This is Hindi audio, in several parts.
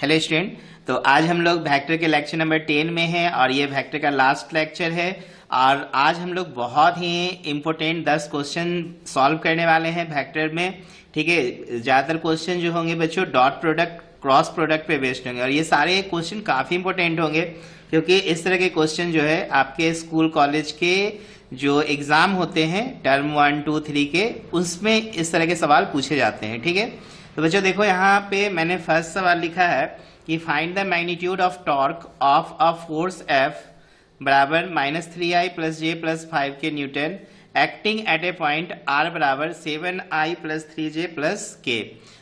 Hello student. तो आज हम लोग वेक्टर के लेक्चर नंबर 10 में हैं और ये वेक्टर का लास्ट लेक्चर है। और आज हम लोग बहुत ही इम्पोर्टेंट 10 क्वेश्चन सॉल्व करने वाले हैं वेक्टर में। ठीक है, ज़्यादातर क्वेश्चन जो होंगे बच्चों डॉट प्रोडक्ट क्रॉस प्रोडक्ट पे बेस्ड होंगे और ये सारे क्वेश्चन काफ़ी इंपॉर्टेंट होंगे क्योंकि इस तरह के क्वेश्चन जो है आपके स्कूल कॉलेज के जो एग्ज़ाम होते हैं टर्म 1, 2, 3 के उसमें इस तरह के सवाल पूछे जाते हैं। ठीक है, तो बच्चों देखो यहाँ पे मैंने फर्स्ट सवाल लिखा है कि find the magnitude of torque of a force F बराबर -3i + j + 5 के Newton acting at A point R बराबर 7i + 3j + k।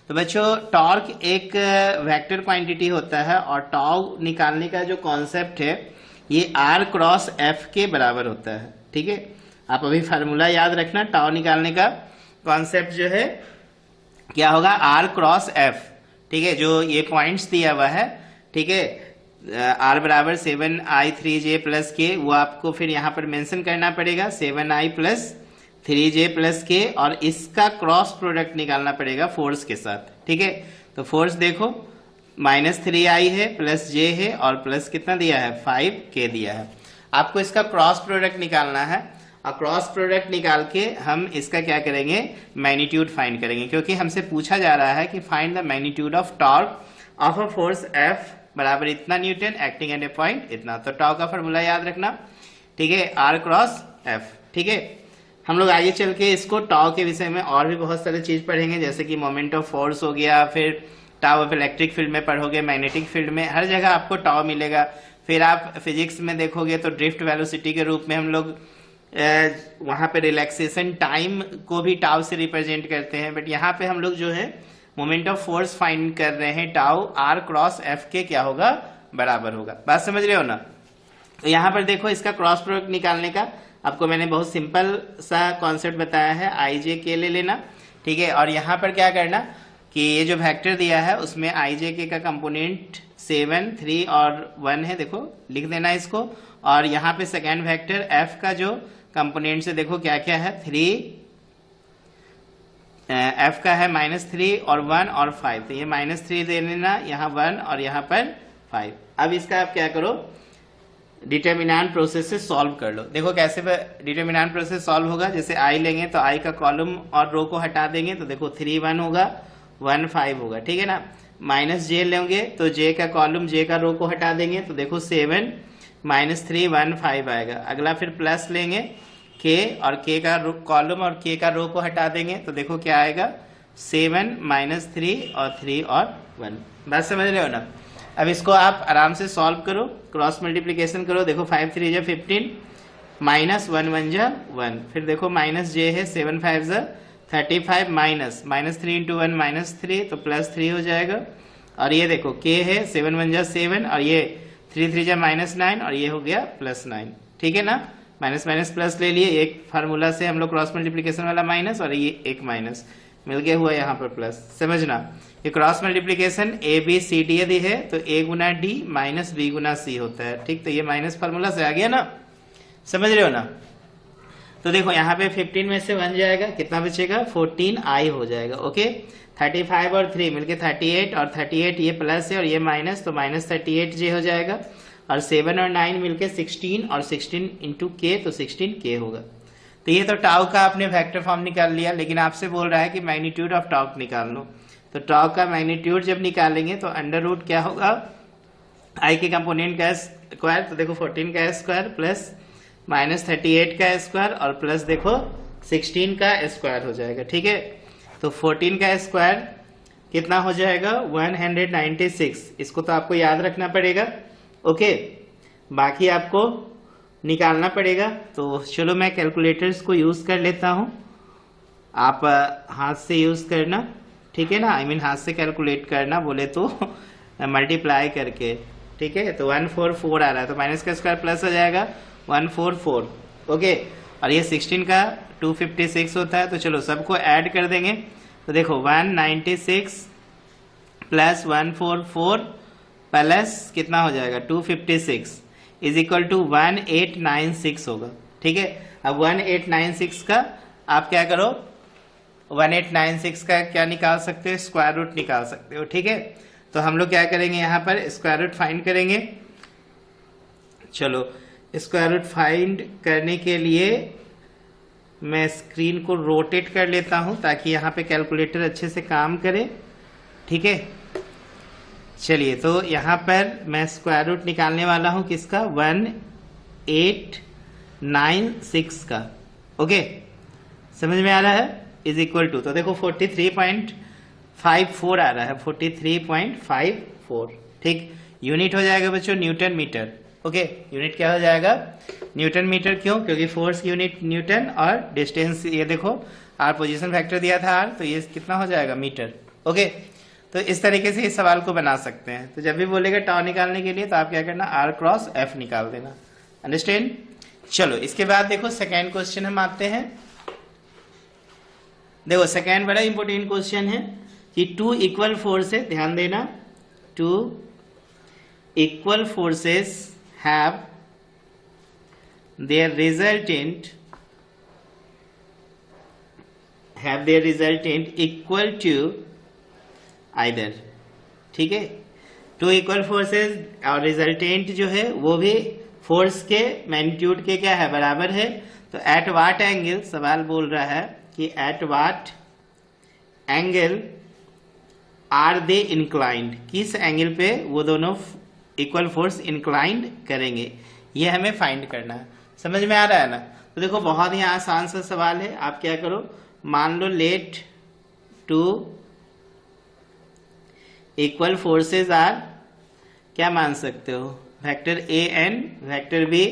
तो बच्चों टॉर्क एक वेक्टर क्वांटिटी होता है और टॉर्क निकालने का जो कॉन्सेप्ट है ये R क्रॉस F के बराबर होता है। ठीक है, आप अभी फार्मूला याद रखना, टॉर्क निकालने का कॉन्सेप्ट जो है क्या होगा R क्रॉस F। ठीक है, जो ये पॉइंट्स दिया हुआ है, ठीक है, R बराबर 7i 3j + k, वो आपको फिर यहाँ पर मेंशन करना पड़ेगा 7i + 3j + k और इसका क्रॉस प्रोडक्ट निकालना पड़ेगा फोर्स के साथ। ठीक है, तो फोर्स देखो -3i है प्लस j है और प्लस कितना दिया है 5k दिया है। आपको इसका क्रॉस प्रोडक्ट निकालना है और क्रॉस प्रोडक्ट निकाल के हम इसका क्या करेंगे मैग्नीट्यूड फाइंड करेंगे क्योंकि हमसे पूछा जा रहा है कि find the magnitude of torque of a force F बराबर इतना Newton acting at A point इतना। तो टॉर्क का फॉर्मूला याद रखना, ठीक है, R क्रॉस F। ठीक है, हम लोग आगे चल के इसको टॉर्क के विषय में और भी बहुत सारी चीज पढ़ेंगे जैसे कि मोमेंट ऑफ फोर्स हो गया, फिर टाउ ऑफ इलेक्ट्रिक फील्ड में पढ़ोगे, मैग्नेटिक फील्ड में, हर जगह आपको टॉ मिलेगा। फिर आप फिजिक्स में देखोगे तो ड्रिफ्ट वेलोसिटी के रूप में हम लोग वहां पे रिलैक्सेशन टाइम को भी टाउ से रिप्रेजेंट करते हैं, बट यहाँ पे हम लोग जो है मोमेंट ऑफ फोर्स फाइंड कर रहे हैं, टाउ R क्रॉस F के क्या होगा बराबर होगा। बात समझ रहे हो ना। तो यहाँ पर देखो इसका क्रॉस प्रोडक्ट निकालने का आपको मैंने बहुत सिंपल सा कॉन्सेप्ट बताया है, IJK ले लेना। ठीक है, और यहाँ पर क्या करना कि ये जो वेक्टर दिया है उसमें IJK का कंपोनेंट 7, 3 और 1 है, देखो लिख देना इसको। और यहाँ पे सेकेंड वेक्टर F का जो कंपोनेंट से देखो क्या क्या है, 3 F का है -3 और 1 और 5, तो ये -3 दे देना, यहाँ 1 और यहाँ पर 5। अब इसका आप क्या करो डिटर्मिनेंट प्रोसेस से सॉल्व कर लो। देखो कैसे डिटर्मिनेंट प्रोसेस सॉल्व होगा, जैसे I लेंगे तो I का कॉलम और रो को हटा देंगे तो देखो 3 1 होगा, 1 5 होगा। ठीक है ना, -j लेंगे तो j का कॉलम j का रो को हटा देंगे तो देखो 7 -3 1 5 आएगा। अगला फिर प्लस लेंगे k और k का कॉलम और k का रो को हटा देंगे तो देखो क्या आएगा 7 -3 और 3 और 1। बात समझ रहे हो ना। अब इसको आप आराम से सॉल्व करो, क्रॉस मल्टीप्लीकेशन करो। देखो 5 3 जा 15 -1 1 जा 1, फिर देखो -j है 7 5 जा 35 -3 × 1 -3 तो +3 हो जाएगा। और ये देखो k है 7 1 जा 7 और ये 3 3 जा -9 और ये हो गया +9। ठीक है ना, माइनस माइनस प्लस ले लिए, एक फार्मूला से हम लोग क्रॉस मल्टीप्लीकेशन वाला माइनस और ये एक माइनस मिल गया हुआ यहाँ पर प्लस। समझना, ये क्रॉस मल्टीप्लीकेशन ABCD यदि है तो A Guna D minus B Guna C होता है। ठीक, तो ये माइनस फार्मूला से आ गया ना, समझ रहे हो ना। तो देखो यहाँ पे 15 में से 1 जाएगा, कितना बचेगा 14i हो जाएगा। ओके, 35 और 3 मिलके 38 और 38 ये प्लस है और ये माइनस तो -38j हो जाएगा और 7 और 9 मिलके 16 और 16 × k तो 16k होगा। तो ये तो टाउ का आपने वेक्टर फॉर्म निकाल लिया, लेकिन आपसे बोल रहा है कि मैग्नीट्यूड ऑफ टॉर्क निकाल लो। तो टॉर्क का मैग्नीट्यूड जब निकालेंगे तो अंडर रूट क्या होगा I के कंपोनेंट का स्क्वायर, तो देखो 14 का स्क्वायर प्लस -38 का स्क्वायर और प्लस देखो 16 का स्क्वायर हो जाएगा। ठीक है, तो 14 का स्क्वायर कितना हो जाएगा 196। इसको तो आपको याद रखना पड़ेगा। ओके, बाकी आपको निकालना पड़ेगा। तो चलो मैं कैलकुलेटर्स को यूज कर लेता हूं, आप हाथ से यूज करना। ठीक है ना, I mean हाथ से कैलकुलेट करना बोले तो मल्टीप्लाई करके। ठीक है, तो 144 आ रहा है तो माइनस का स्क्वायर प्लस हो जाएगा 144। ओके, और ये 16 का 256 होता है, तो चलो सबको ऐड कर देंगे तो देखो 196 प्लस 144 प्लस कितना हो जाएगा 256 इज इक्वल टू 1896 होगा। ठीक है, अब 1896 का आप क्या करो 1896 का क्या निकाल सकते हो, स्क्वायर रूट निकाल सकते हो। ठीक है, तो हम लोग क्या करेंगे, यहाँ पर स्क्वायर रूट फाइंड करेंगे। चलो स्क्वायर रूट फाइंड करने के लिए मैं स्क्रीन को रोटेट कर लेता हूं ताकि यहाँ पे कैलकुलेटर अच्छे से काम करे। ठीक है, चलिए तो यहाँ पर मैं स्क्वायर रूट निकालने वाला हूं किसका, 1896 का। ओके, समझ में आ रहा है, इज इक्वल टू, तो देखो 43.54 आ रहा है, 43.54। ठीक, यूनिट हो जाएगा बच्चों न्यूटन मीटर। ओके, यूनिट क्या हो जाएगा, न्यूटन मीटर। क्यों, क्योंकि फोर्स की यूनिट न्यूटन और डिस्टेंस, ये देखो आर पोजीशन फैक्टर दिया था आर, तो ये कितना हो जाएगा, मीटर। ओके, तो इस तरीके से इस सवाल को बना सकते हैं। तो जब भी बोलेगा टाउ निकालने के लिए तो आप क्या करना, आर क्रॉस एफ निकाल देना। अंडरस्टैंड। चलो इसके बाद देखो सेकेंड क्वेश्चन हम आते हैं। देखो सेकेंड बड़ा इंपॉर्टेंट क्वेश्चन है कि टू इक्वल फोर्सेस, ध्यान देना, two equal forces have their resultant equal to either। ठीक है, टू इक्वल फोर्सेस और रिजल्टेंट जो है वो भी फोर्स के मैग्नीट्यूड के क्या है, बराबर है। तो एट व्हाट एंगल, सवाल बोल रहा है कि at what angle are they inclined, किस एंगल पे वो दोनों इक्वल फोर्स इंक्लाइंड करेंगे, ये हमें फाइंड करना है। समझ में आ रहा है ना। तो देखो बहुत ही आसान सा सवाल है। आप क्या करो, मान लो let two equal forces are, क्या मान सकते हो, vector A and vector B.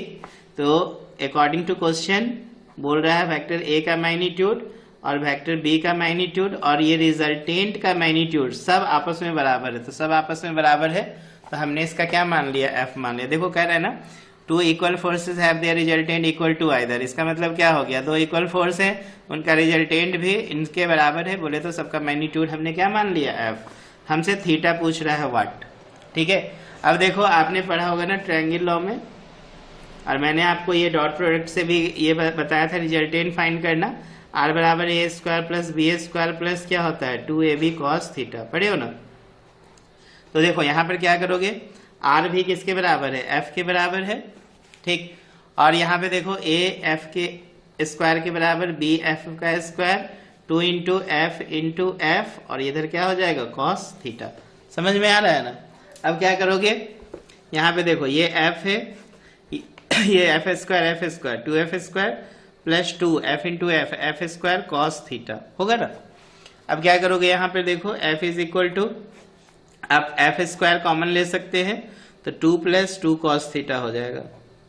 तो अकॉर्डिंग टू क्वेश्चन बोल रहा है वेक्टर ए का मैग्नीट्यूड और वेक्टर बी का मैग्नीट्यूड और ये रिजल्टेंट का मैग्नीट्यूड सब आपस में बराबर है। तो सब आपस में बराबर है तो हमने इसका क्या मान लिया, एफ मान लिया। देखो कह रहा है ना, two equal forces have their resultant equal to either. इसका मतलब क्या हो गया, दो इक्वल फोर्स है, उनका रिजल्टेंट भी इनके बराबर है, बोले तो सबका मैग्नीट्यूड हमने क्या मान लिया, एफ। हमसे थीटा पूछ रहा है व्हाट। ठीक है, अब देखो आपने पढ़ा होगा ना ट्रायंगल लॉ में, और मैंने आपको ये डॉट प्रोडक्ट से भी ये बताया था रिजल्टेंट फाइंड करना। आर बराबर A square plus B square plus क्या होता है, 2ab cos थीटा, पढ़े हो ना। तो देखो यहाँ पर क्या करोगे, आर भी किसके बराबर है, एफ के बराबर है। ठीक, और यहाँ पे देखो ए एफ के स्क्वायर के बराबर, बी एफ का स्क्वायर, 2 इंटू एफ और इधर क्या हो जाएगा, cos थीटा। समझ में आ रहा है ना। अब क्या करोगे, यहाँ पे देखो ये एफ है, ये F square 2f square plus 2f into F square cos theta होगा ना। अब क्या करोगे, यहाँ पे देखो f इज इक्वल टू, आप एफ स्क्वायर कॉमन ले सकते हैं तो 2 प्लस 2 cos थीटा हो जाएगा।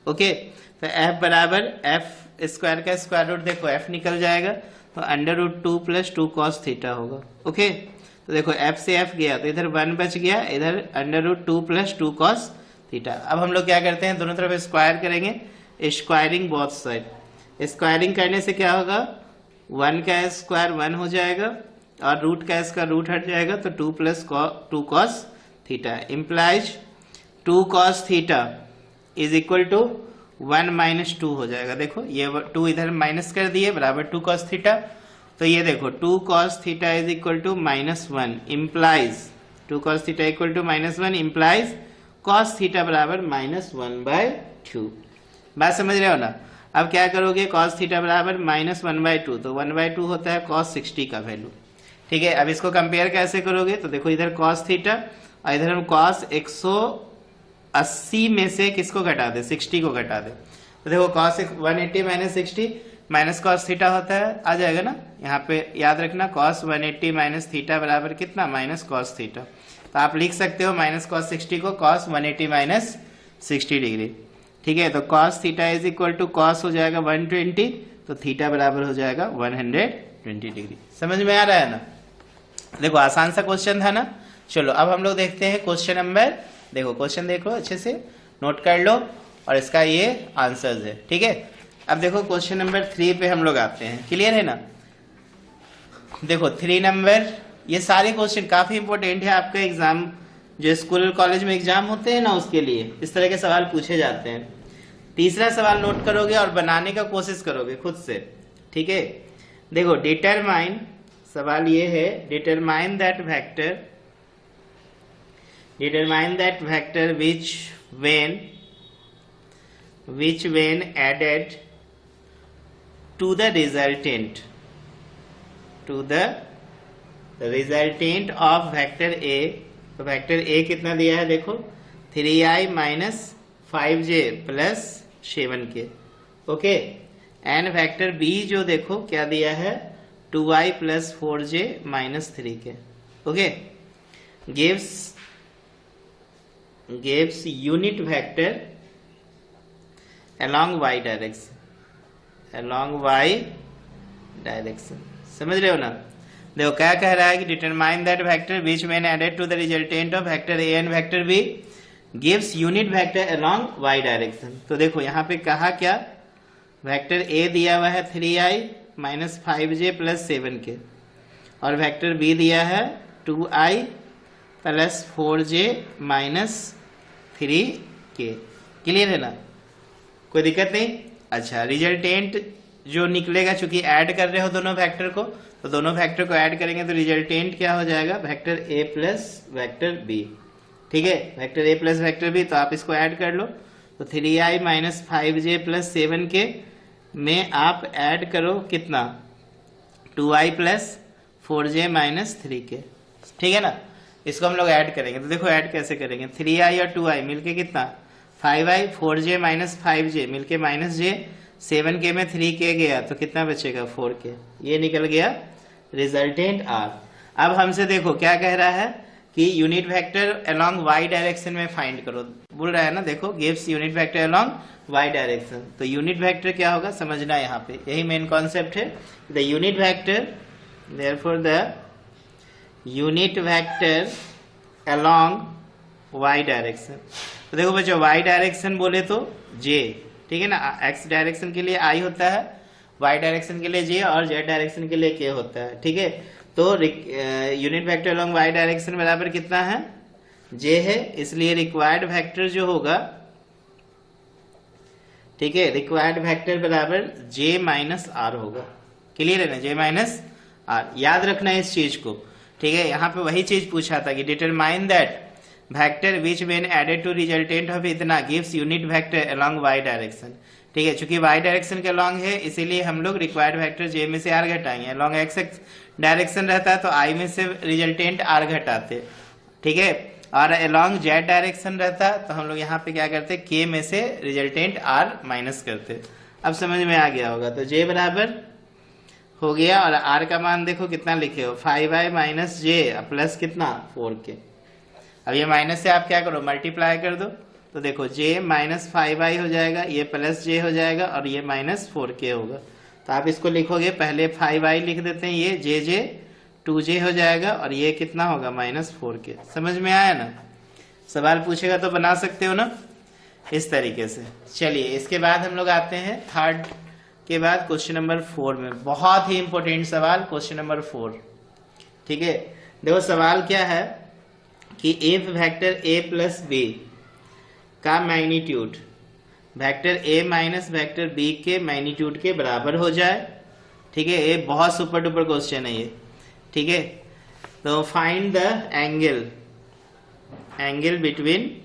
ओके, तो f बराबर एफ स्क्वायर का स्क्वायर रूट, देखो f निकल जाएगा तो under root 2 plus 2 cos theta होगा। ओके, तो देखो f से f गया तो इधर 1 बच गया, इधर under root 2 plus 2 cos theta. अब हम लोग क्या करते हैं, दोनों तरफ स्क्वायर करेंगे, स्क्वायरिंग बोथ साइड। स्क्वायरिंग करने से क्या होगा, 1 का स्क्वायर 1 हो जाएगा और रूट का इसका रूट हट जाएगा तो 2 plus 2 cos theta implies 2 cos theta is equal to 1 minus 2 हो जाएगा। देखो ये 2 इधर माइनस कर दिए, बराबर 2 cos थीटा। तो ये देखो 2 cos theta is equal to -1 implies 2 cos theta equal to -1 implies cos theta बराबर -1/2। बात समझ रहे हो ना। अब क्या करोगे, cos थीटा बराबर -1/2, तो 1/2 होता है cos 60 का वैल्यू। ठीक है, अब इसको कंपेयर कैसे करोगे, तो देखो इधर cos थीटा और इधर हम cos 180 में से किसको घटा दे, 60 को घटा दे। तो देखो cos 180 minus 60 minus cos theta होता है, आ जाएगा ना। यहाँ पे याद रखना cos 180 माइनस थीटा बराबर कितना, माइनस cos थीटा। तो आप लिख सकते हो माइनस cos 60 को cos 180 माइनस 60 डिग्री। ठीक है, तो cos theta is equal to cos हो जाएगा 120, तो थीटा बराबर हो जाएगा 120 डिग्री। समझ में आ रहा है ना। देखो आसान सा क्वेश्चन था ना। चलो अब हम लोग देखते हैं क्वेश्चन नंबर, देखो क्वेश्चन देखो अच्छे से नोट कर लो और इसका ये आंसर्स है। ठीक है, अब देखो क्वेश्चन नंबर 3 पे हम लोग आते हैं, क्लियर है ना। देखो 3 नंबर, ये सारे क्वेश्चन काफी इंपॉर्टेंट है आपका एग्जाम, जो स्कूल कॉलेज में एग्जाम होते हैं ना उसके लिए इस तरह के सवाल पूछे जाते हैं। तीसरा सवाल नोट करोगे और बनाने का कोशिश करोगे खुद से। ठीक है, देखो डिटरमाइन, सवाल ये है determine that vector determine that vector which when added to the resultant of vector A, तो वेक्टर A कितना दिया है देखो 3i minus 5j plus 7k, okay. And vector B जो देखो क्या दिया है 2i plus 4j minus 3k, okay. gives unit vector along y direction, समझ रहे हो ना। देखो क्या कह रहा है कि determine that vector which when added to the resultant of vector A and vector B gives unit vector along Y direction. तो देखो यहाँ पे कहा क्या, वेक्टर ए दिया हुआ है 3i minus 5j plus 7k और वेक्टर बी दिया है 2i plus 4j minus 3k। Clear है ना, कोई दिक्कत नहीं। अच्छा, रिजल्टेंट जो निकलेगा, चूंकि ऐड कर रहे हो दोनों वेक्टर को, तो दोनों वेक्टर को ऐड करेंगे तो रिजल्टेंट क्या हो जाएगा vector A plus vector B, ठीक है। Vector A plus vector B, तो आप इसको ऐड कर लो। तो 3i minus 5j plus 7k में आप ऐड करो कितना 2i plus 4j minus 3k, ठीक है ना। इसको हम लोग ऐड करेंगे, तो देखो ऐड कैसे करेंगे, 3i और 2i मिलके कितना 5i, 4j माइनस 5j मिलके माइनस j, 7k में 3k गया तो कितना बचेगा 4k, ये निकल गया रिजल्टेंट r। अब हमसे देखो क्या कह रहा है कि unit vector along y direction में फाइंड करो, बोल रहा है ना। देखो gives unit vector along y direction, तो यूनिट वेक्टर क्या होगा समझना, यहाँ पे यही मेन कॉन्सेप्ट है। The unit vector, therefore the unit vector along y direction. तो देखो बच्चों y डायरेक्शन बोले तो j, ठीक है ना। x डायरेक्शन के लिए i होता है, y डायरेक्शन के लिए j और z डायरेक्शन के लिए k होता है, ठीक है। तो unit vector along y direction बराबर कितना है j है, इसलिए रिक्वायर्ड वेक्टर जो होगा, ठीक है, रिक्वायर्ड वेक्टर बराबर j माइनस r होगा। क्लियर है ना, j माइनस r, याद रखना है इस चीज को, ठीक है। यहाँ पे वही चीज पूछा था कि determine that vector which when added to resultant of इतना gives unit vector along y direction, ठीक है। चूंकि y डायरेक्शन के अलोंग है इसीलिए हम लोग रिक्वायर्ड वेक्टर j में से r घटाएंगे। अलोंग x डायरेक्शन रहता है तो i में से रिजल्टेंट r घटाते, ठीक है। और अलोंग z डायरेक्शन रहता तो हम लोग यहाँ पे क्या करते k में से रिजल्टेंट r माइनस करते। अब समझ में आ गया होगा। तो j बराबर हो गया और r का मान देखो कितना लिखे हो 5i माइनस j प्लस कितना 4k। अब ये माइनस से आप क्या करो मल्टीप्लाई कर दो, तो देखो j माइनस 5i हो जाएगा, ये प्लस j हो जाएगा और ये माइनस 4k होगा। तो आप इसको लिखोगे, पहले 5i लिख देते हैं, ये j 2j हो जाएगा और ये कितना होगा माइनस 4k। समझ में आया ना, सवाल पूछेगा तो बना सकते हो ना इस तरीके से। चलिए इसके बाद हम लोग आते हैं थर्ड के बाद क्वेश्चन नंबर 4 में, बहुत ही इंपॉर्टेंट सवाल क्वेश्चन नंबर 4, ठीक है। देखो सवाल क्या है कि if vector a plus B का magnitude vector a minus vector b के मैग्नीट्यूड के बराबर हो जाए, ठीक है। ये बहुत सुपर डुपर क्वेश्चन है ये, ठीक है। तो find the angle between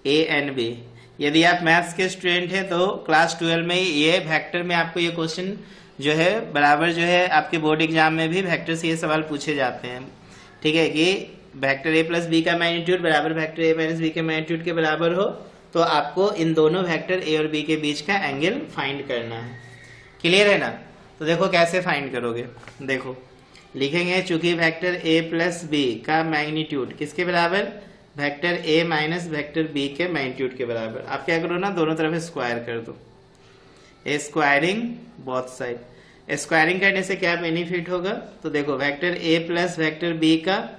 a and b। यदि आप मैथ्स के स्टूडेंट हैं तो क्लास 12 में ये वेक्टर में आपको ये क्वेश्चन जो है बराबर जो है आपके बोर्ड एग्जाम में भी वेक्टर से ये सवाल पूछे जाते हैं, ठीक है। कि वेक्टर a प्लस बी का मैग्नीट्यूड बराबर वेक्टर a माइनस बी के मैग्नीट्यूड के बराबर हो तो आपको इन दोनों वेक्टर a और b के बीच का एंगल फाइंड करना है। क्लियर है ना। तो देखो कैसे फाइंड करोगे, देखो लिखेंगे चूंकि वेक्टर a प्लस बी का मैग्नीट्यूड किसके बराबर vector a minus vector b के मैग्नीट्यूड के बराबर। आप क्या करो ना, दोनों तरफ स्क्वायर कर दो, स्क्वायरिंग बोथ साइड। स्क्वायरिंग करने से क्या बेनिफिट होगा, तो देखो vector a plus vector b का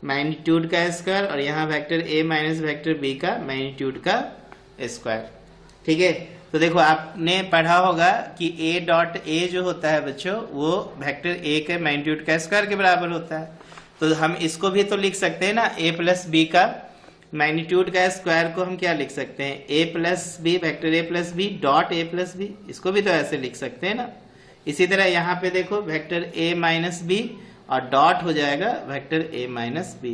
मैग्नीट्यूड का स्क्वायर और यहाँ vector a minus vector b का मैग्नीट्यूड का स्क्वायर, ठीक है। तो देखो आपने पढ़ा होगा कि a डॉट a जो होता है बच्चों वो वेक्टर a के मैग्नीट्यूड का स्क्वायर के बराबर होता है। तो हम इसको भी तो लिख सकते हैं ना, a प्लस b का मैग्नीट्यूड का स्क्वायर को हम क्या लिख सकते हैं a plus B vector a plus B dot a plus B, इसको भी तो ऐसे लिख सकते हैं ना। इसी तरह यहाँ पे देखो वेक्टर a माइनस बी और डॉट हो जाएगा वेक्टर a माइनस बी।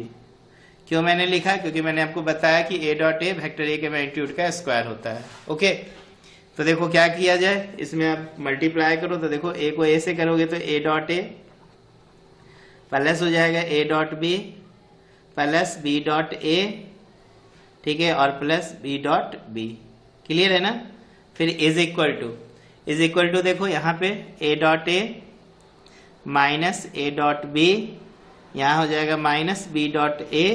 क्यों मैंने लिखा? क्योंकि मैंने आपको बताया कि a dot A vector a के मैग्नीट्यूड का स्क्वायर होता है। ओके, तो देखो क्या किया जाए, इसमें आप मल्टीप्लाई करो तो देखो a को a से करोगे तो a डॉट ए प्लस हो जाएगा a dot B plus b dot a, ठीक है, और plus b dot b। Clear है ना? फिर इज इक्वल टू देखो यहाँ पे a dot a minus a dot b, यहाँ हो जाएगा माइनस b डॉट a,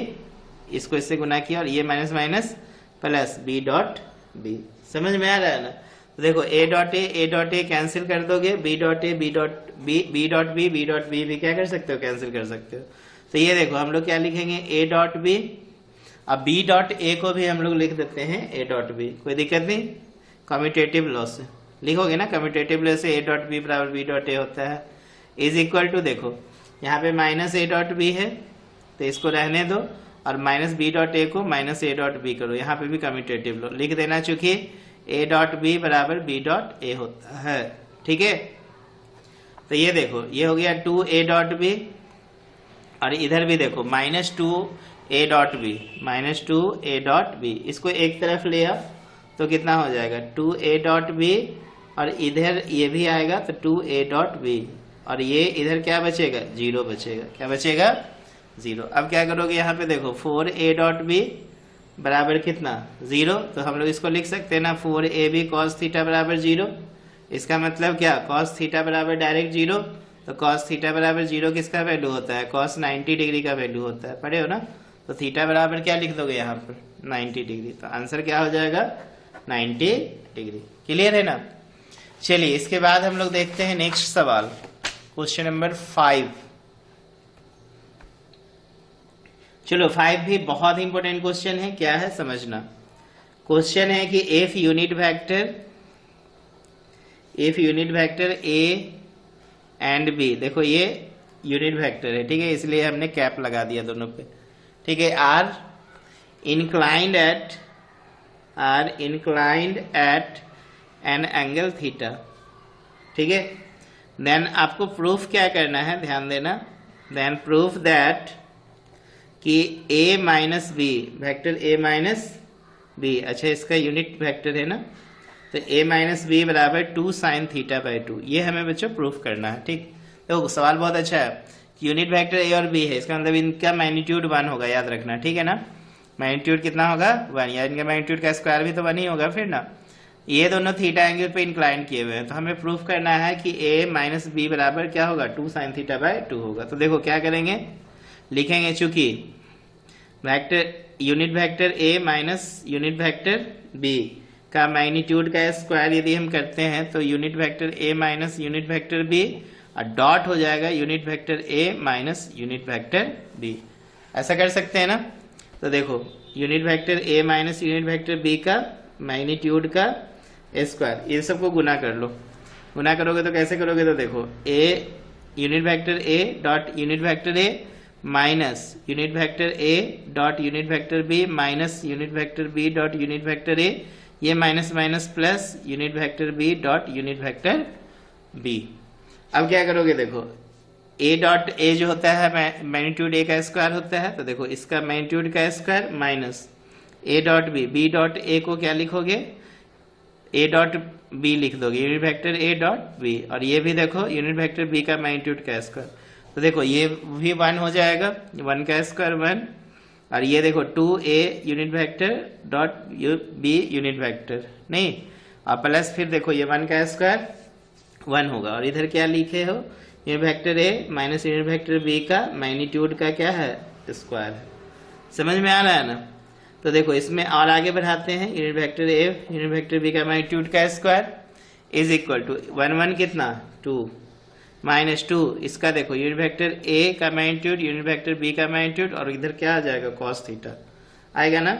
इसको इससे गुना किया और ये minus minus plus b dot b। समझ में आ रहा है ना? तो देखो a डॉट a कैंसिल कर दोगे, b dot a b dot b भी क्या कर सकते हो, कैंसिल कर सकते हो। तो ये देखो हम लोग क्या लिखेंगे, a डॉट b, अब b डॉट a को भी हम लोग लिख देते हैं a डॉट b, कोई दिक्कत नहीं, कम्यूटेटिव लॉ से लिखोगे ना, कम्यूटेटिव लॉ से a डॉट b बराबर b डॉट a होता है। इज इक्वल टू देखो यहाँ पे माइनस a डॉट b है तो इसको रहने दो और माइनस b डॉट a को माइनस a डॉट b करो, यहाँ पे भी कम्यूटेटिव लॉ लिख देना, चूंकि a डॉट b बराबर b डॉट a होता है। ठीक है, तो ये देखो ये हो गया 2a डॉट b, और इधर भी देखो माइनस 2a डॉट b, इसको एक तरफ ले आओ तो कितना हो जाएगा 2a डॉट b, और इधर ये भी आएगा तो 2a डॉट b, और ये इधर क्या बचेगा, 0 बचेगा। क्या बचेगा? 0। अब क्या करोगे, यहाँ पे देखो 4a डॉट b बराबर कितना, 0, तो हम लोग इसको लिख सकते हैं ना 4ab cos थीटा बराबर 0। इसका मतलब क्या, cos थीटा बराबर डायरेक्ट 0, तो cos थीटा बराबर 0 किसका वैल्यू होता है, cos 90 डिग्री का वैल्यू होता है, पढ़े हो ना? तो थीटा बराबर क्या लिख दोगे यहाँ पर, 90 डिग्री, तो आंसर क्या हो जाएगा, 90 डिग्री। क्लियर है ना? चलिए इसके बाद हम लोग देखते हैं नेक्स्ट सवाल, क्वेश्चन नंबर 5। चलो 5 भी बहुत इंपॉर्टेंट क्वेश्चन है। क्या है समझना, क्वेश्चन है कि if unit vector a and b, देखो ये यूनिट वेक्टर है, ठीक है, इसलिए हमने कैप लगा दिया दोनों पे, ठीक है, are inclined at an angle theta, ठीक है, देन आपको प्रूफ क्या करना है, ध्यान देना, देन प्रूफ दैट कि a minus B, vector a minus B, अच्छा इसका यूनिट वेक्टर है ना, तो a माइनस बी बराबर 2 साइन थीटा बाई 2, ये हमें बच्चों प्रूफ करना है। ठीक, तो सवाल बहुत अच्छा है कि यूनिट वेक्टर a और b है, इसका मतलब इनका मैग्नीट्यूड 1 होगा, याद रखना, ठीक है ना, मैग्नीट्यूड कितना होगा 1, या इनका मैग्नीट्यूड का स्क्वायर भी तो 1 ही होगा फिर ना। ये दोनों थीटा एंगल पे इंक्लाइन किए हुए हैं, तो हमें प्रूफ करना है कि a माइनस बी बराबर क्या होगा, 2 साइन थीटा बाई 2 होगा। तो देखो क्या करेंगे, लिखेंगे चूंकि vector unit vector a minus unit vector b का मैग्नीट्यूड का स्क्वायर यदि हम करते हैं तो unit vector a minus unit vector b, और डॉट हो जाएगा unit vector a minus unit vector b। ऐसा कर सकते हैं ना? तो देखो unit vector a minus unit vector b का मैग्नीट्यूड का स्क्वायर, ये सबको गुना कर लो, गुना करोगे तो कैसे करोगे, तो देखो a unit vector a dot unit vector a minus unit vector a dot unit vector b minus unit vector b dot unit vector a, ये minus minus plus unit vector b dot unit vector b। अब क्या करोगे, देखो a डॉट a जो होता है मैग्नीट्यूड a का स्क्वायर होता है, तो देखो इसका मैग्नीट्यूड का square minus a dot b dot a को क्या लिखोगे, a डॉट b लिख दोगे, unit vector a dot b, और ये भी देखो यूनिट वेक्टर b का मैग्नीट्यूड का स्क्वायर, तो देखो ये भी 1 हो जाएगा, 1 का स्क्वायर 1, और ये देखो 2a unit vector dot b unit vector नहीं, और प्लस फिर देखो ये 1 का स्क्वायर 1 होगा, और इधर क्या लिखे हो, unit vector a minus unit vector b का मैग्नीट्यूड का क्या है, स्क्वायर है। समझ में आ रहा है ना? तो देखो इसमें और आगे बढ़ाते हैं, unit vector a unit vector b का मैग्नीट्यूड का स्क्वायर इज इक्वल टू 1 1 कितना 2 माइनस 2, इसका देखो यूनिट वेक्टर a का मैग्नीट्यूड यूनिट वेक्टर b का मैग्नीट्यूड, और इधर क्या आ जाएगा cos थीटा आएगा ना,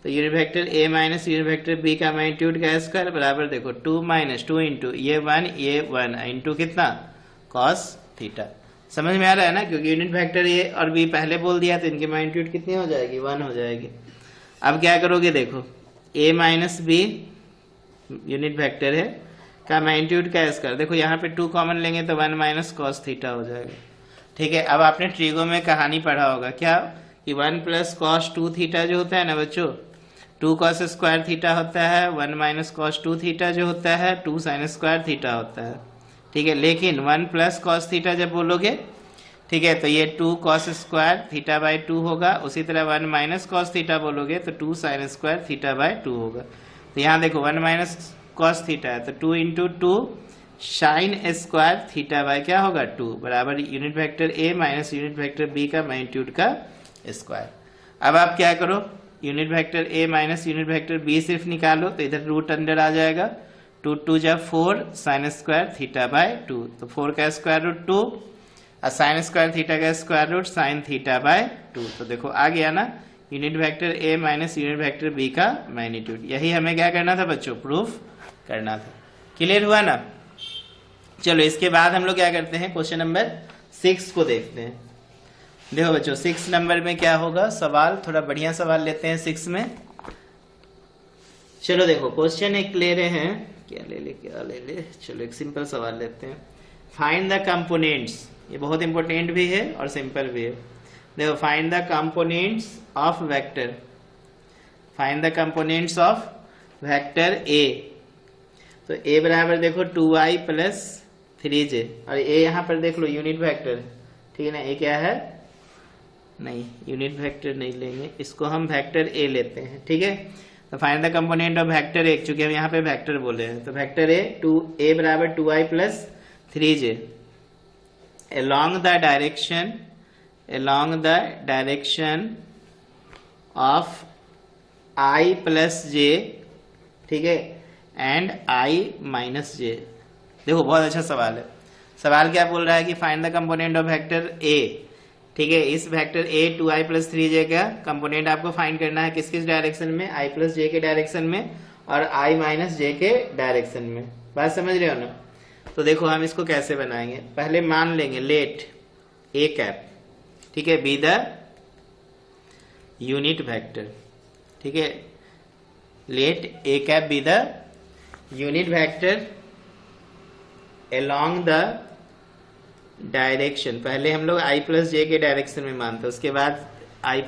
तो unit vector a minus unit vector b का मैग्नीट्यूड का स्क्वायर बराबर देखो 2 माइनस 2 इंटू ये 1 इंटू कितना cos थीटा। समझ में आ रहा है ना? क्योंकि यूनिट वेक्टर a और b पहले बोल दिया तो इनकी मैग्नीट्यूड कितनी हो जाएगी, 1 हो जाएगी। अब क्या करोगे, देखो a minus B unit vector है का मैग्नीट्यूड का स्क्वायर, देखो यहाँ पे 2 कॉमन लेंगे तो 1 माइनस कॉस थीटा हो जाएगा, ठीक है, अब आपने ट्रिगो में कहानी पढ़ा होगा क्या कि 1 प्लस कॉस 2 थीटा जो होता है ना बच्चों, 2 कॉस स्क्वायर थीटा होता है, 1 माइनस कॉस 2 थीटा जो होता है 2 साइन स्क्वायर थीटा होता है। ठीक है, लेकिन 1 प्लस कॉस थीटा जब बोलोगे, ठीक है, तो ये 2 कॉस स्क्वायर थीटा बाय 2 होगा। उसी तरह 1 माइनस कॉस थीटा बोलोगे तो 2 साइन स्क्वायर थीटा बाय 2 होगा। तो यहाँ देखो 1 माइनस कॉस थीटा है तो 2 into 2 sine square theta by क्या होगा 2 बराबर unit vector A minus unit vector B का मैग्नीट्यूड का स्क्वायर। अब आप क्या करो, unit vector A minus unit vector B सिर्फ निकालो तो इधर रूट अंदर आ जाएगा। 2 2 जब 4 साइन स्क्वायर थीटा बाय 2, तो 4 का स्क्वायर रूट 2 और साइन स्क्वायर थीटा का square root sine theta by 2। तो देखो आ गया ना unit vector A minus unit vector B का मैग्नीट्यूड। यही हमें क्या करना था बच्चों, प्रूफ करना था। क्लियर हुआ ना। चलो इसके बाद हम लोग क्या करते हैं, क्वेश्चन नंबर 6 को देखते हैं। देखो बच्चों 6 नंबर में क्या होगा सवाल, थोड़ा बढ़िया सवाल लेते हैं 6 में। चलो देखो क्वेश्चन एक ले रहे हैं, क्या ले ले, चलो एक सिंपल सवाल लेते हैं। फाइंड द कंपोनेंट्स, ये बहुत इंपॉर्टेंट भी है और सिंपल भी है। देखो find the components of vector, find the components of vector ए। तो ए बराबर देखो 2i प्लस 3j, और ए यहाँ पर देख लो यूनिट वेक्टर, ठीक है ना। ए क्या है, नहीं यूनिट वेक्टर नहीं लेंगे, इसको हम वेक्टर ए लेते हैं। ठीक है, तो find the component of vector ए, चूंकि हम यहाँ पे वेक्टर बोले हैं तो वेक्टर ए ए बराबर 2i plus 3j along the direction of I plus j, ठीक है, एंड I माइनस j। देखो बहुत अच्छा सवाल है। सवाल क्या बोल रहा है कि find the component of vector a, ठीक है, इस vector a 2i plus 3j का कंपोनेंट आपको फाइंड करना है किस किस डायरेक्शन में, i प्लस j के डायरेक्शन में और i माइनस j के डायरेक्शन में। बात समझ रहे हो ना। तो देखो हम इसको कैसे बनाएंगे, पहले मान लेंगे लेट ए कैप, ठीक है, बी द यूनिट वेक्टर। ठीक है, let A cap B the unit vector along the direction, पहले हम लोग i प्लस जे के डायरेक्शन में मानते हैं, उसके बाद i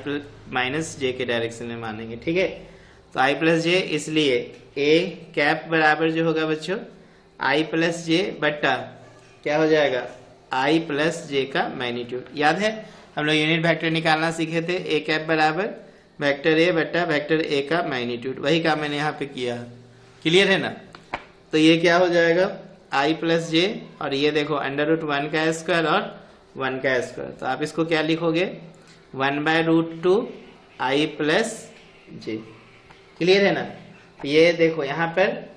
माइनस जे के डायरेक्शन में मानेंगे। ठीक है, तो i प्लस जे, इसलिए ए कैप बराबर जो होगा बच्चों i प्लस जे बट्टा क्या हो जाएगा i प्लस जे का मैग्नीट्यूड। याद है हम लोग यूनिट वेक्टर निकालना सीखे थे, ए कैप बराबर वेक्टर ए बट्टा वेक्टर ए का मैग्नीट्यूड, वही काम मैंने यहाँ पे किया है। क्लियर है ना। तो ये क्या हो जाएगा i प्लस जे, और ये देखो अंडर रूट 1 का स्क्वायर और 1 का स्क्वायर, तो आप इसको क्या लिखोगे 1 by root 2 i plus J. Clear है ना। ये देखो यहाँ पर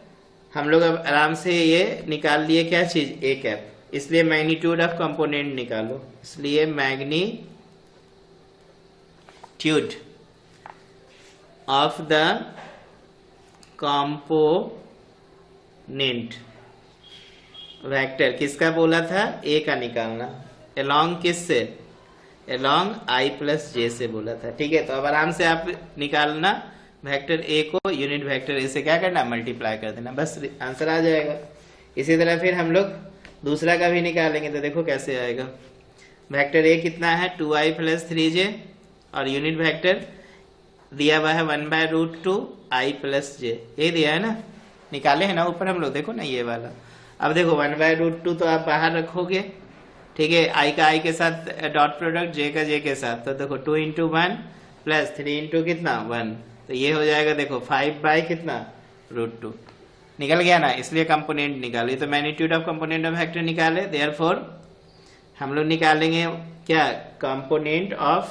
हम लोग अब आराम से ये निकाल लिए क्या चीज, ए कैप, इसलिए मैग्नीट्यूड ऑफ कंपोनेंट निकालो, इसलिए magnitude of the component vector, किसका बोला था, ए का निकालना, अलोंग किससे, अलोंग i प्लस जे से बोला था। ठीक है, तो अब आराम से आप निकालना वेक्टर ए को यूनिट वेक्टर ए से क्या करना, मल्टीप्लाई कर देना, बस आंसर आ जाएगा। इसी तरह फिर हम लोग दूसरा का भी निकालेंगे, तो देखो कैसे आएगा। वेक्टर ए कितना है 2i प्लस 3j, और यूनिट वेक्टर दिया हुआ है 1 बाय रूट 2 i प्लस जे, ये दिया है ना, निकाले है ना ऊपर हम लोग, देखो ना ये वाला। अब देखो 1 बाय रूट 2 तो आप बाहर रखोगे, ठीक है, i का i के साथ डॉट प्रोडक्ट, j का j के साथ, तो देखो 2 इंटू 1 प्लस 3 इंटू कितना 1, तो ये हो जाएगा देखो 5 बाय कितना रूट 2, निकल गया ना। इसलिए कंपोनेंट निकाले, तो magnitude of component of vector निकाले, देयरफॉर हम लोग निकालेंगे क्या, component of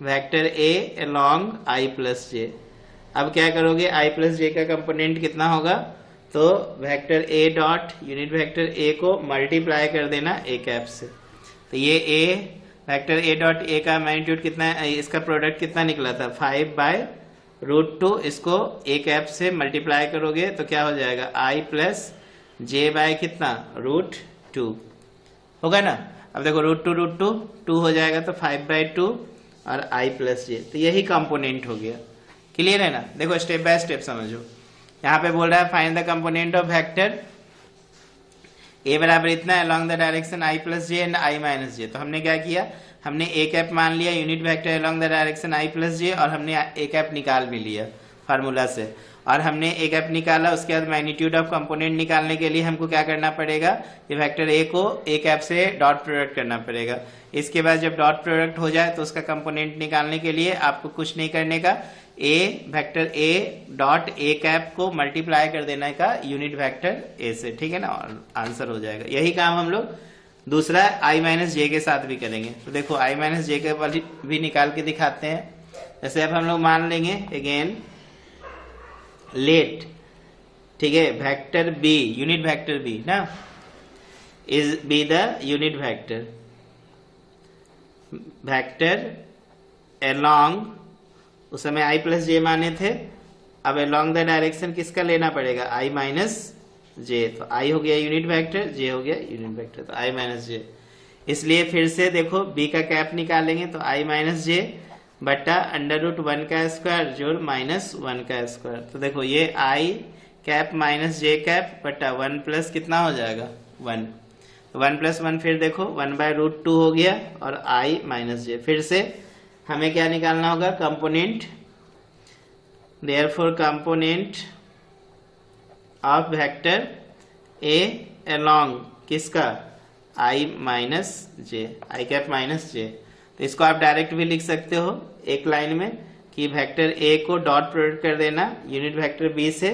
vector A along i plus J. अब क्या करोगे, i प्लस जे का कंपोनेंट कितना होगा, तो vector A dot unit vector ए को मल्टीप्लाई कर देना ए कैप से, तो ये ए वेक्टर ए डॉट ए का मैग्नीट्यूड कितना है, इसका प्रोडक्ट कितना निकला था 5 बाय रूट 2, इसको ए कैप से मल्टीप्लाई करोगे तो क्या हो जाएगा i प्लस जे बाय कितना रूट 2 होगा ना। अब देखो रूट 2 हो जाएगा तो 5 बाय 2 और i प्लस जे, तो यही कंपोनेंट हो गया। क्लियर है ना। देखो स्टेप बाय स्टेप समझो। यहाँ पे बोल रहा है find the component of vector A बराबर इतना along the direction I plus J and I minus J. तो हमने क्या किया, हमने ए कैप मान लिया unit vector along the direction I plus J, और हमने ए कैप निकाल भी लिया फार्मूला से, और हमने ए कैप निकाला। उसके बाद मैग्नीट्यूड ऑफ कंपोनेंट निकालने के लिए हमको क्या करना पड़ेगा, ये वेक्टर ए को ए कैप से डॉट प्रोडक्ट करना पड़ेगा। इसके बाद जब डॉट प्रोडक्ट हो जाए तो उसका कंपोनेंट निकालने के लिए आपको कुछ नहीं करने का, A vector A dot A cap को मल्टीप्लाई कर देने का यूनिट वेक्टर ए से, ठीक है ना, और आंसर हो जाएगा। यही काम हम लोग दूसरा आई माइनस जे के साथ भी करेंगे। तो देखो आई माइनस जे के भी निकाल के दिखाते हैं। जैसे अब हम लोग मान लेंगे अगेन लेट, ठीक है, vector B unit vector B ना is B the unit vector along, उस समय आई प्लस जे माने थे, अब अलोंग द डायरेक्शन किसका लेना पड़ेगा, आई माइनस जे। तो आई हो गया यूनिट वेक्टर, जे हो गया यूनिट वेक्टर, तो आई माइनस जे। इसलिए फिर से देखो बी का कैप निकालेंगे तो आई माइनस जे बट्टा अंडर रूट 1 का स्क्वायर जोड़ माइनस 1 का स्क्वायर। तो देखो ये आई कैप माइनस जे कैप बट्टा 1 प्लस कितना हो जाएगा 1, तो 1 प्लस 1 फिर देखो 1 बाय रूट 2 हो गया, और आई माइनस जे। फिर से हमें क्या निकालना होगा, component, therefore component of vector A along किसका, आई माइनस जे, आई कैप माइनस जे। तो इसको आप डायरेक्ट भी लिख सकते हो एक लाइन में कि vector A co dot product कर देना यूनिट वेक्टर बी से,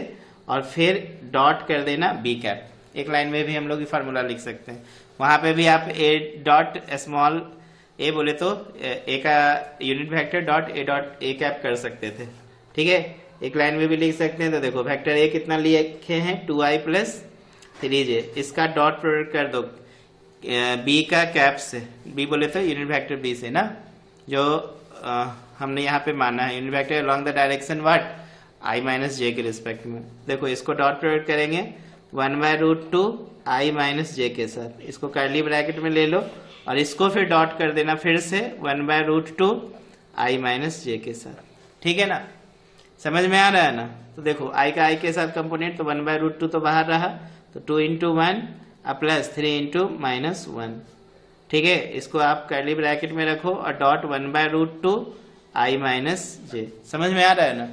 और फिर डॉट कर देना बी कैप। एक लाइन में भी हम लोग फार्मूला लिख सकते हैं। वहां पे भी आप ए डॉट स्मॉल ए बोले तो ए का unit vector dot A cap कर सकते थे, ठीक है, एक लाइन में भी लिख सकते हैं। तो देखो वेक्टर ए कितना लिखे हैं 2i प्लस 3j, इसका डॉट प्रोडक्ट कर दो बी का कैप से, बी बोले तो यूनिट वेक्टर बी से ना, जो हमने यहाँ पे माना है unit vector along the direction what I minus J के रिस्पेक्ट में। देखो इसको डॉट प्रोडक्ट करेंगे 1 by root 2 I minus J के साथ, इसको कर्ली ब्रैकेट में ले लो, और इसको फिर डॉट कर देना फिर से 1 by root 2 I minus J के साथ, ठीक है ना, समझ में आ रहा है ना। तो देखो आई का आई के साथ कंपोनेंट, तो 1 बाय रूट 2 तो बाहर रहा, तो 2 इंटू 1 प्लस 3 इंटू माइनस 1, ठीक है, इसको आप कर्ली ब्रैकेट में रखो और dot 1 by root 2 I minus J. समझ में आ रहा है ना।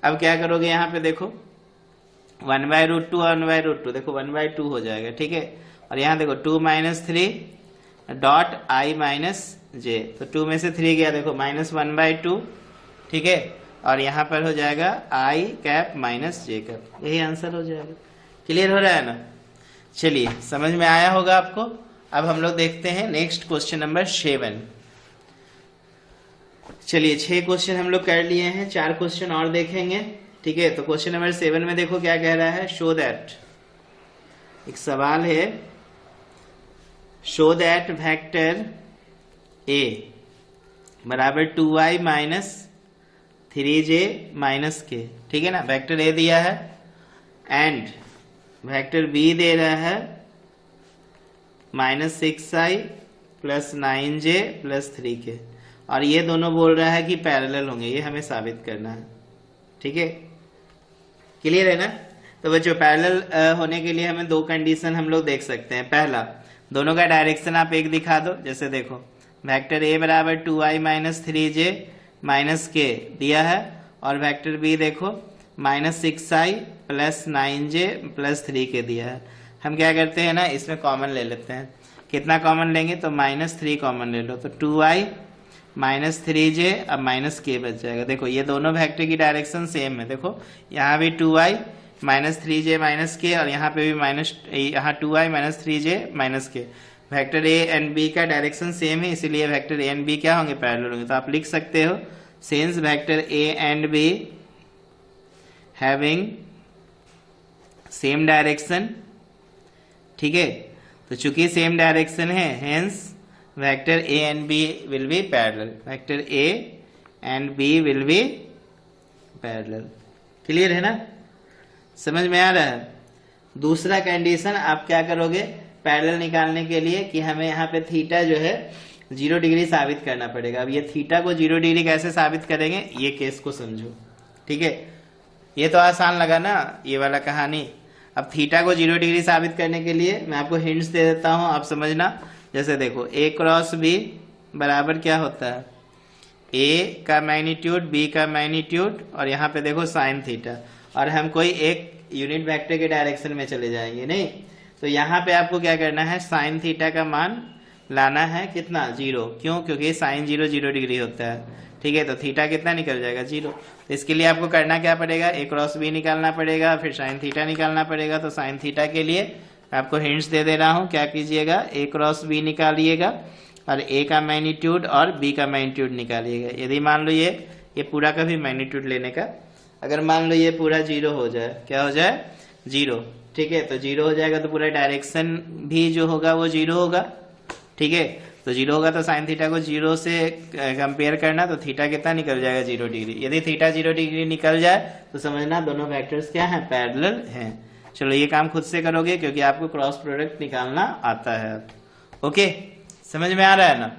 अब क्या करोगे यहाँ पे देखो 1 बाय रूट 2 और 1 बाय रूट 2, देखो 1 बाय 2 हो जाएगा, ठीक है, और यहाँ देखो 2 minus 3 dot I minus J, तो 2 में से 3 गया, देखो माइनस 1 बाय 2, ठीक है, और यहाँ पर हो जाएगा आई कैप माइनस जे कैप, यही आंसर हो जाएगा। क्लियर हो रहा है ना। चलिए समझ में आया होगा आपको। अब हम लोग देखते हैं नेक्स्ट क्वेश्चन नंबर 7। चलिए 6 क्वेश्चन हम लोग कर लिए हैं, 4 क्वेश्चन और देखेंगे, ठीक है। तो क्वेश्चन नंबर 7 में देखो क्या कह रहा है, शो दैट, एक सवाल है, शो दैट वेक्टर ए बराबर 2i माइनस 3j माइनस के, ठीक है ना, वेक्टर ए दिया है, एंड वेक्टर बी दे रहा है minus 6i plus 9j plus 3k, और ये दोनों बोल रहा है कि पैरेलल होंगे, ये हमें साबित करना है, ठीक है, क्लियर है ना। तो बच्चों पैरेलल होने के लिए हमें 2 कंडीशन हम लोग देख सकते हैं। पहला, दोनों का डायरेक्शन आप एक दिखा दो, जैसे देखो वेक्टर ए बराबर 2i माइनस 3j माइनस के दिया है, और वेक्टर बी देखो minus 6i plus 9j plus 3k दिया है। हम क्या करते हैं ना, इसमें कॉमन ले लेते हैं। कितना कॉमन लेंगे, तो माइनस 3 कॉमन ले लो, तो 2i माइनस 3j, अब माइनस k बच जाएगा। देखो ये दोनों वेक्टर की डायरेक्शन सेम है, देखो यहाँ भी 2i minus 3j minus k, और यहाँ पे भी यहाँ 2i minus 3j minus k। Vector A and B का डायरेक्शन सेम है, इसीलिए वेक्टर ए एंड बी क्या होंगे, पैरेलल होंगे। तो आप लिख सकते हो since vector A and B having same direction, ठीक है, तो चूंकि सेम डायरेक्शन है, hence vector A and B will be parallel, vector A and B will be parallel. Clear है ना, समझ में आ रहा है। दूसरा कंडीशन आप क्या करोगे पैरेलल निकालने के लिए, कि हमें यहाँ पे थीटा जो है 0 डिग्री साबित करना पड़ेगा। अब ये थीटा को 0 डिग्री कैसे साबित करेंगे, ये केस को समझो, ठीक है, ये तो आसान लगा ना ये वाला कहानी। अब थीटा को 0 डिग्री साबित करने के लिए मैं आपको हिंट्स दे देता हूं, आप समझना। जैसे देखो a क्रॉस b बराबर क्या होता है, a का मैग्नीट्यूड b का मैग्नीट्यूड और यहाँ पे देखो साइन थीटा, और हम कोई एक यूनिट वेक्टर के डायरेक्शन में चले जाएंगे नहीं, तो यहाँ पे आपको क्या करना है, साइन थीटा का मान लाना है कितना, 0। क्यों, क्योंकि साइन 0 डिग्री होता है, ठीक है। तो थीटा कितना निकल जाएगा, 0। तो इसके लिए आपको करना क्या पड़ेगा, a क्रॉस b निकालना पड़ेगा, फिर साइन थीटा निकालना पड़ेगा। तो साइन थीटा के लिए आपको हिंट्स दे दे रहा हूं, क्या कीजिएगा, a क्रॉस b निकालिएगा और a का मैग्नीट्यूड और b का मैग्नीट्यूड निकालिएगा। यदि मान लो ये पूरा का भी मैग्नीट्यूड लेने का, अगर मान लो ये पूरा 0 हो जाए, क्या हो जाए, 0, ठीक है। तो 0 हो जाएगा तो पूरा डायरेक्शन भी जो होगा वो 0 होगा, ठीक है। तो 0 होगा तो साइन थीटा को 0 से कंपेयर करना, तो थीटा कितना निकल जाएगा, 0 डिग्री। यदि थीटा 0 डिग्री निकल जाए तो समझना दोनों वेक्टर्स क्या हैं, पैरेलल हैं। चलो ये काम खुद से करोगे क्योंकि आपको क्रॉस प्रोडक्ट निकालना आता है। ओके, समझ में आ रहा है ना।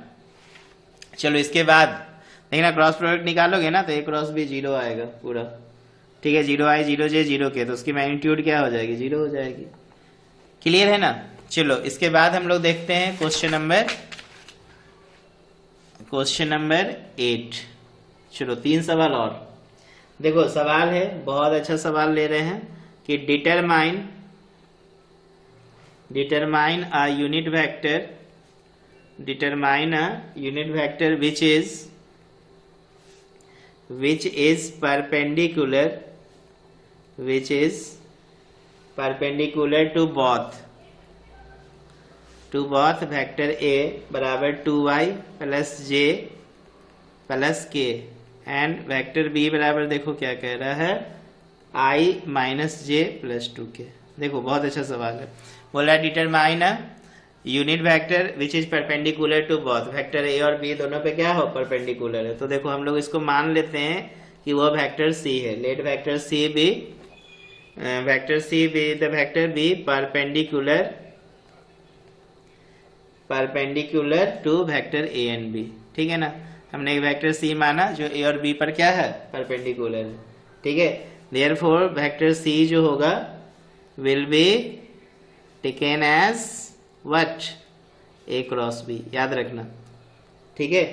चलो इसके बाद देखना, क्रॉस प्रोडक्ट निकालोगे ना तो a क्रॉस b 0 आएगा पूरा, ठीक है। 0i 0j 0k, तो उसकी मैग्नीट्यूड क्या हो जाएगी, 0 हो जाएगी। क्लियर है ना। चलो इसके बाद हम लोग देखते हैं क्वेश्चन नंबर 8। चलो 3 सवाल और देखो। सवाल है, बहुत अच्छा सवाल ले रहे हैं कि determine a unit vector which is perpendicular to both vector a बराबर 2y plus j plus k and vector b बराबर देखो क्या कह रहा है, i minus j plus 2k। देखो बहुत अच्छा सवाल है, बोला determine unit vector which is perpendicular to both, vector a और b दोनों पे क्या हो, परपेंडिकुलर है। तो देखो हम लोग इसको मान लेते हैं कि वो वेक्टर c है। Let vector c be the vector be perpendicular to vector a and b, ठीक है ना। हमने एक वेक्टर c माना जो a और b पर क्या है, परपेंडिकुलर है, ठीक है। देयरफॉर वेक्टर c जो होगा will be taken as what, a cross b, याद रखना, ठीक है।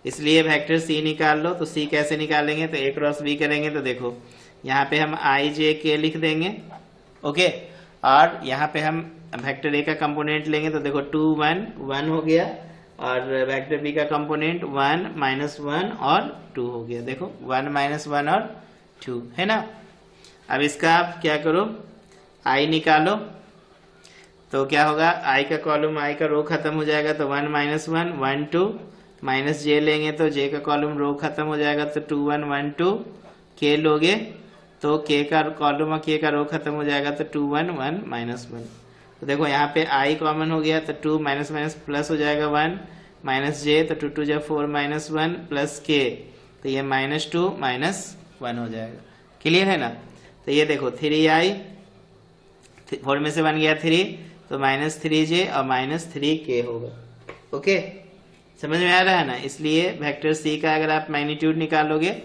इसलिए वेक्टर c निकाल लो, तो c कैसे निकालेंगे, तो a क्रॉस b करेंगे। तो देखो यहाँ पे हम i j k लिख देंगे, ओके। और यहाँ पे हम वेक्टर a का कंपोनेंट लेंगे, तो देखो 2 1 1 हो गया, और वेक्टर b का कंपोनेंट 1 माइनस 1 और 2 हो गया। देखो 1 माइनस 1 और 2 है ना। अब इसका आप क्या करो, i निकालो, तो क्या होगा, i का कॉलम, i का रो खत्म हो जाएगा, तो 1 माइनस 1 1 2, माइनस j लेंगे तो j का कॉलम रो खत्म हो जाएगा, तो 2 1 1 2, k लोगे तो k का कॉलम और k का रो खत्म हो जाएगा, तो 2 1 1 माइनस 1। तो देखो यहाँ पे i कॉमन हो गया, तो 2 माइनस माइनस प्लस हो जाएगा 1 माइनस j, तो 2 2 जा 4 माइनस 1 प्लस k, तो ये माइनस 2 माइनस 1 हो जाएगा। क्लियर है ना। तो ये देखो 3i, 4 में से 1 गया 3, तो माइनस 3j और माइनस 3k होगा। ओके, समझ में आ रहा है ना। इसलिए वेक्टर c का अगर आप मैग्नीट्यूड निकालोगे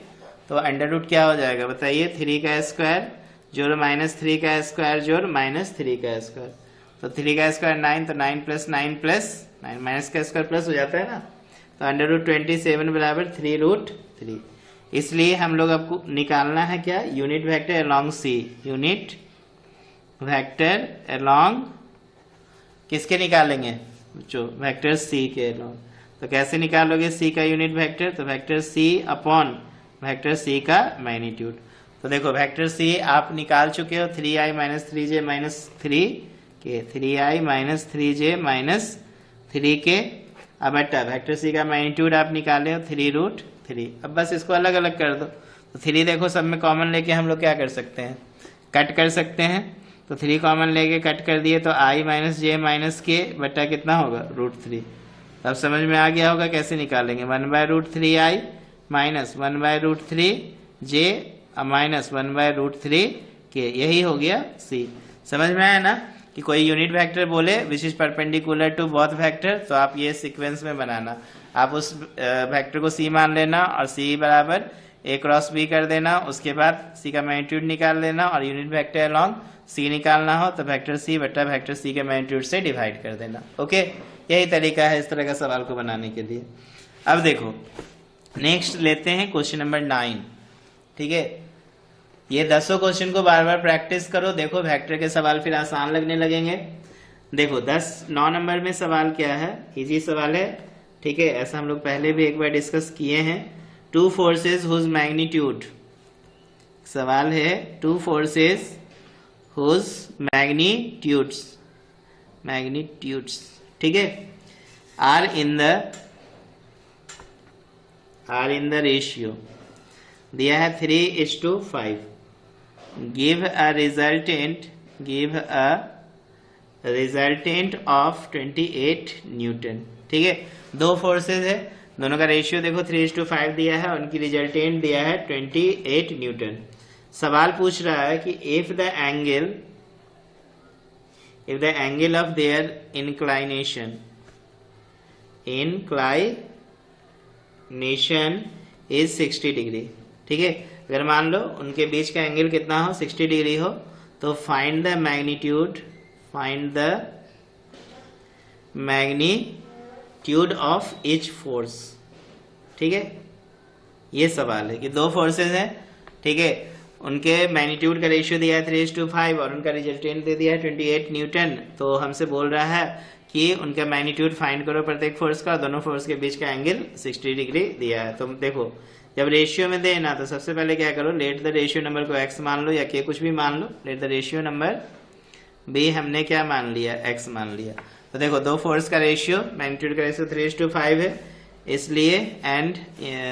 तो अंडर रूट क्या हो जाएगा, बताइए, 3 का स्क्वायर जोड़ माइनस 3 का स्क्वायर जोड़ माइनस 3 का स्क्वायर, तो 3 का स्क्वायर 9, तो 9 प्लस 9 प्लस 9, माइनस का स्क्वायर प्लस हो जाता है ना, तो अंडर रूट 27 बराबर 3 रूट 3। इसलिए हम लोग आपको निकालना है क्या, unit vector along c, unit vector along किसके निकालेंगे, जो वेक्टर c के अलोंग। तो कैसे निकालोगे c का यूनिट वेक्टर, तो vector c upon vector c का मैग्नीट्यूड। तो देखो वेक्टर c आप निकाल चुके हो, 3i minus 3j minus 3k, 3i minus 3j minus 3k। अब बटा वेक्टर c का मैग्नीट्यूड आप निकाले हो 3 रूट 3। अब बस इसको अलग अलग कर दो, तो 3 देखो सब में कॉमन लेके हम लोग क्या कर सकते हैं, कट कर सकते हैं। तो 3 कॉमन लेके कट कर दिए, तो i minus j minus k बटा कितना होगा, रूट 3। अब समझ में आ गया होगा कैसे निकालेंगे, 1 by root 3i minus 1 by root 3j minus 1 by root 3k, यही हो गया c। समझ में आया ना कि कोई यूनिट वेक्टर बोले which is perpendicular to both vector, तो आप ये सीक्वेंस में बनाना, आप उस वेक्टर को c मान लेना और c बराबर ए क्रॉस बी कर देना, उसके बाद सी का मैग्नीट्यूड निकाल देना और यूनिट वेक्टर अलॉन्ग सी निकालना हो तो वेक्टर सी बटा वेक्टर सी के मैग्नीट्यूड से डिवाइड कर देना। ओके, यही तरीका है इस तरह का सवाल को बनाने के लिए। अब देखो नेक्स्ट लेते हैं क्वेश्चन नंबर 9। ठीक है, ये 10 क्वेश्चन को बार बार प्रैक्टिस करो, देखो वेक्टर के सवाल फिर आसान लगने लगेंगे। देखो 9 नंबर में सवाल क्या है, इजी सवाल है। ठीक है, ऐसा हम लोग पहले भी एक बार डिस्कस किए हैं। टू फोर्सेस हुज मैग्नीट्यूड, सवाल है टू फोर्सेस हुज मैग्नीट्यूड्स, ठीक है, आर इन द रेशियो दिया है 3:5, give a resultant of 28 Newton. ठीक है, दो फोर्सेस है, दोनों का रेशियो देखो 3:5 दिया है, उनकी रिजल्टेंट दिया है 28 न्यूटन। सवाल पूछ रहा है कि if the angle of their inclination is 60 degree. ठीक है, अगर मान लो उनके बीच का एंगल कितना हो, 60 डिग्री हो, तो find the magnitude of each force. ठीक है, ये सवाल है कि दो फोर्सेस हैं, ठीक है, उनके मैग्नीट्यूड का रेशियो दिया है 3:5 और उनका रिजल्टेंट दे दिया है 28 न्यूटन। तो हमसे बोल रहा है कि उनका मैग्नीट्यूड फाइंड करो प्रत्येक फोर्स का, दोनों फोर्स के बीच का एंगल 60 डिग्री दिया है। तो देखो जब रेशियो में देना तो सबसे पहले क्या करो, लेट द रेशियो नंबर को x मान लो या k कुछ भी मान लो, let the ratio number b हमने क्या मान लिया, x मान लिया। तो देखो दो फोर्स का रेशियो, मैग्नीट्यूड का रेशियो 3:5 है, इसलिए एंड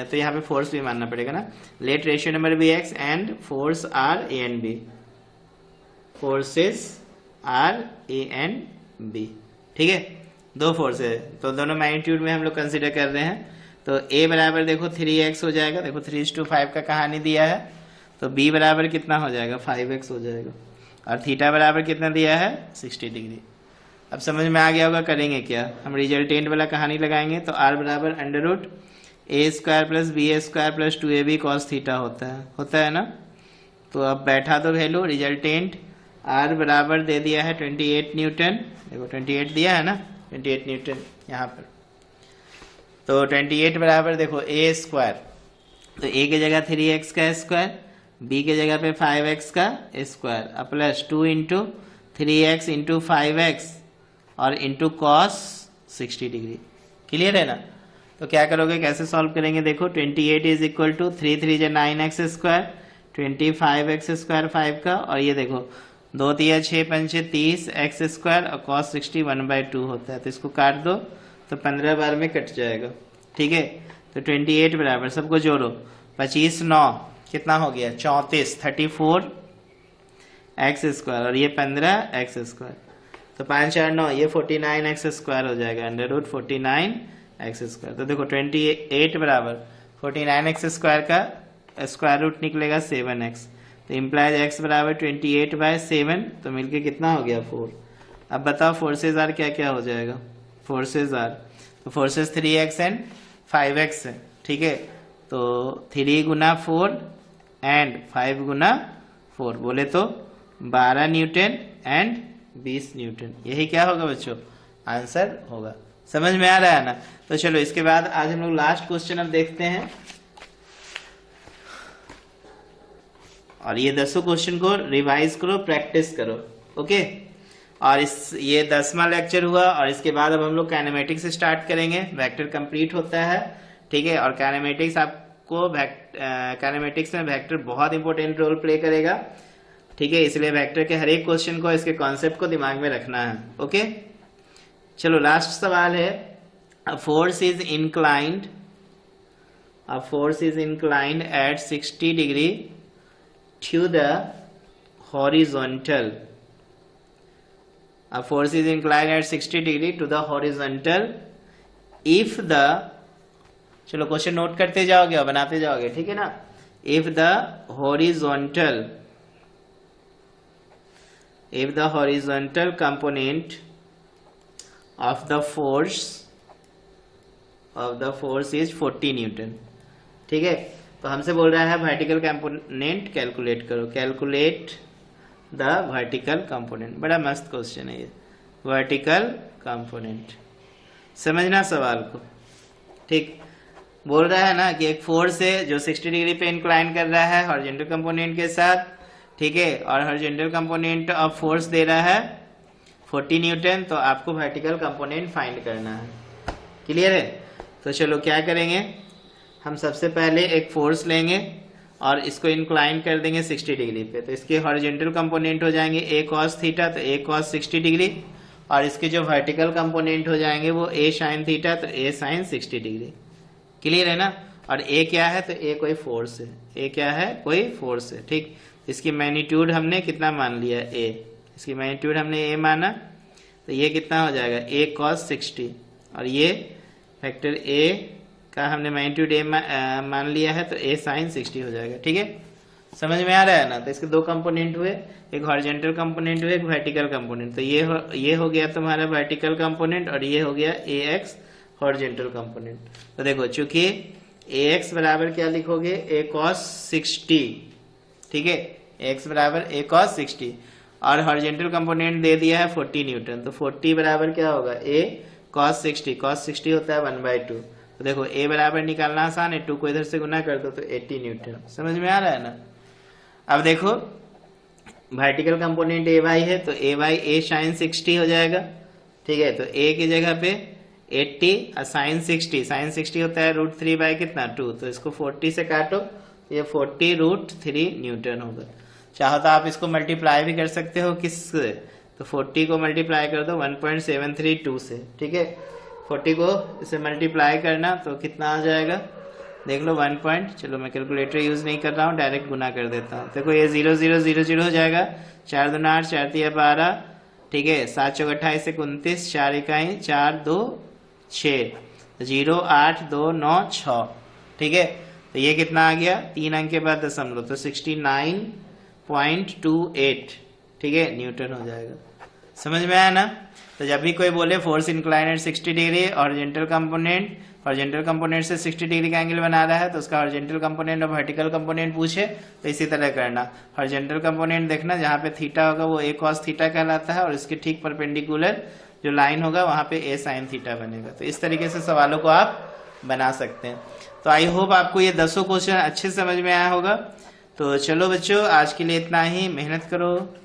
तो यहाँ पे फोर्स भी मानना पड़ेगा ना, let ratio number be x and force are A and B, forces are A and B. ठीक है, दो फोर्स है तो दोनों मैग्नीट्यूड में हम लोग कंसिडर कर रहे हैं। तो a बराबर देखो 3x हो जाएगा, देखो 3:5 का कहानी दिया है, तो b बराबर कितना हो जाएगा, 5x हो जाएगा, और थीटा बराबर कितना दिया है, 60 डिग्री। अब समझ में आ गया होगा, करेंगे क्या, हम रिजल्टेंट वाला कहानी लगाएंगे। तो r बराबर √a² + b² + 2ab cos theta होता है ना। तो अब बैठा तो वैल्यू, रिजल्टेंट r बराबर दे दिया है 28 न्यूटन, देखो 28 दिया है ना, 28 न्यूटन यहाँ पर। तो 28 बराबर देखो a², तो a की जगह 3x का स्क्वायर, b की जगह पे 5x का स्क्वायर, अब प्लस 2 × 3x × 5x और इंटू cos 60 डिग्री। क्लियर है ना। तो क्या करोगे, कैसे सॉल्व करेंगे, देखो 28 = 3 3 9x², 25x² 5 का, और ये देखो 2 3 6 5 30 x² और cos 60 1/2 होता है, तो इसको काट दो तो 15 बार में कट जाएगा। ठीक है, तो 28 बराबर सबको जोड़ो, 25 9 कितना हो गया, 34 34 x² और ये 15 x², तो 5 4 9 ये 49 x² हो जाएगा, √49 x²। तो देखो 28 बराबर 49 x² का स्क्वायर रूट निकलेगा 7x, तो इम्प्लाइज x बराबर 28/7, तो मिलके कितना हो गया, 4। अब बताओ फोर्सेज आर क्या क्या हो जाएगा, फोर्सेज आर, तो फोर्सेज 3x एंड 5x है। ठीक है, तो 3 × 4 एंड 5 × 4 बोले तो 12 न्यूटन एंड 20 न्यूटन, यही क्या होगा बच्चों, आंसर होगा। समझ में आ रहा है ना। तो चलो इसके बाद आज हम लोग लास्ट क्वेश्चन अब देखते हैं, और ये 10 क्वेश्चन को रिवाइज करो, प्रैक्टिस करो। ओके, और ये 10वां लेक्चर हुआ, और इसके बाद अब हम लोग काइनेमेटिक्स से स्टार्ट करेंगे, वेक्टर कंप्लीट होता है। ठीक है, और काइनेमेटिक्स आपको काइनेमेटिक्स में वेक्टर बहुत इंपॉर्टेंट रोल प्ले करेगा। ठीक है, इसलिए वेक्टर के हर एक क्वेश्चन को, इसके कॉन्सेप्ट को दिमाग में रखना है। ओके, चलो लास्ट सवाल है, a force is inclined at 60 degree to the horizontal. A force is inclined at 60 degree to the horizontal if the, चलो क्वेश्चन नोट करते जाओगे और बनाते जाओगे, ठीक है ना। if the horizontal component of the force is 40 Newton. ठीक है, तो हमसे बोल रहा है वर्टिकल कंपोनेंट कैलकुलेट करो, कैलकुलेट द वर्टिकल कंपोनेंट। बड़ा मस्त क्वेश्चन है ये, वर्टिकल कंपोनेंट। समझना सवाल को, ठीक। बोल रहा है ना कि एक फोर्स है जो 60 डिग्री पे इंक्लाइन कर रहा है हॉरिजॉन्टल कंपोनेंट के साथ, ठीक है, और हॉरिजॉन्टल कंपोनेंट ऑफ फोर्स दे रहा है 40 न्यूटन। तो आपको वर्टिकल कंपोनेंट फाइंड करना है। क्लियर है? तो चलो क्या करेंगे, हम सबसे पहले एक फोर्स लेंगे और इसको इंक्लाइन कर देंगे 60 डिग्री पे। तो इसके हॉरिजॉन्टल कंपोनेंट हो जाएंगे a cos थीटा, तो a cos 60 डिग्री, और इसके जो वर्टिकल कंपोनेंट हो जाएंगे वो a sin थीटा, तो a sin 60 डिग्री। क्लियर है ना? और a क्या है, तो a कोई फोर्स है, a क्या है, कोई फोर्स है, ठीक। इसकी मैग्नीट्यूड हमने कितना मान लिया, a, इसकी मैग्नीट्यूड हमने a माना, तो ये कितना हो जाएगा a cos 60, और ये फैक्टर a का हमने मैग्नीट्यूड a मान लिया है, तो a sin 60 हो जाएगा। ठीक है, समझ में आ रहा है ना? तो इसके दो कंपोनेंट हुए, एक हॉरिजॉन्टल कंपोनेंट हुए, एक वर्टिकल कंपोनेंट। तो ये हो गया तुम्हारा वर्टिकल कंपोनेंट, और ये हो गया ax हॉरिजॉन्टल कंपोनेंट। तो देखो, चूंकि ax बराबर क्या लिखोगे, a cos 60, ठीक है, x बराबर a cos 60, और हॉरिजॉन्टल कंपोनेंट दे दिया है 40 न्यूटन। तो 40 बराबर क्या होगा, a cos 60, cos 60 होता है 1/2। तो देखो a बराबर निकालना आसान है, 2 को इधर से गुना कर दो तो 80 न्यूटन। समझ में आ रहा है ना? अब देखो वर्टिकल कंपोनेंट ay है, तो ay a sin 60 हो जाएगा। ठीक है, तो a की जगह पे 80 और sin 60 होता है √3 बाय कितना, 2। तो इसको 40 से काटो, ये 40 √3 न्यूटन होगा। चाहो तो आप इसको मल्टीप्लाई भी कर सकते हो किससे, तो 40 को मल्टीप्लाई कर दो 1.732 से। ठीक है, 40 को इसे मल्टीप्लाई करना तो कितना आ जाएगा, देख लो 1 चलो मैं कैलकुलेटर यूज नहीं कर रहा हूँ, डायरेक्ट गुना कर देता हूँ। देखो ये 0 0 0 0 हो जाएगा, 4 2 8, 4 3 12, ठीक है, 7 चौक 28 से 29, 4 इकाई 4 2 6, 0 8 2 9 6। ठीक है, तो ये कितना आ गया, 3 अंक के बाद दशमलव, तो 69.28, ठीक है, न्यूटन हो जाएगा। समझ में आया ना? तो जब भी कोई बोले force incline at 60 degree, horizontal component से 60 डिग्री का एंगल बना रहा है, तो उसका हॉरिजॉन्टल कंपोनेंट और वर्टिकल कंपोनेंट पूछे तो इसी तरह करना। हॉरिजॉन्टल कंपोनेंट देखना, जहाँ पे थीटा होगा वो a cos थीटा कहलाता है, और इसके ठीक परपेंडिकुलर जो लाइन होगा वहां पे a sin थीटा बनेगा। तो इस तरीके से सवालों को आप बना सकते हैं। तो आई होप आपको ये 10 क्वेश्चन अच्छे समझ में आया होगा। तो चलो बच्चों, आज के लिए इतना ही, मेहनत करो।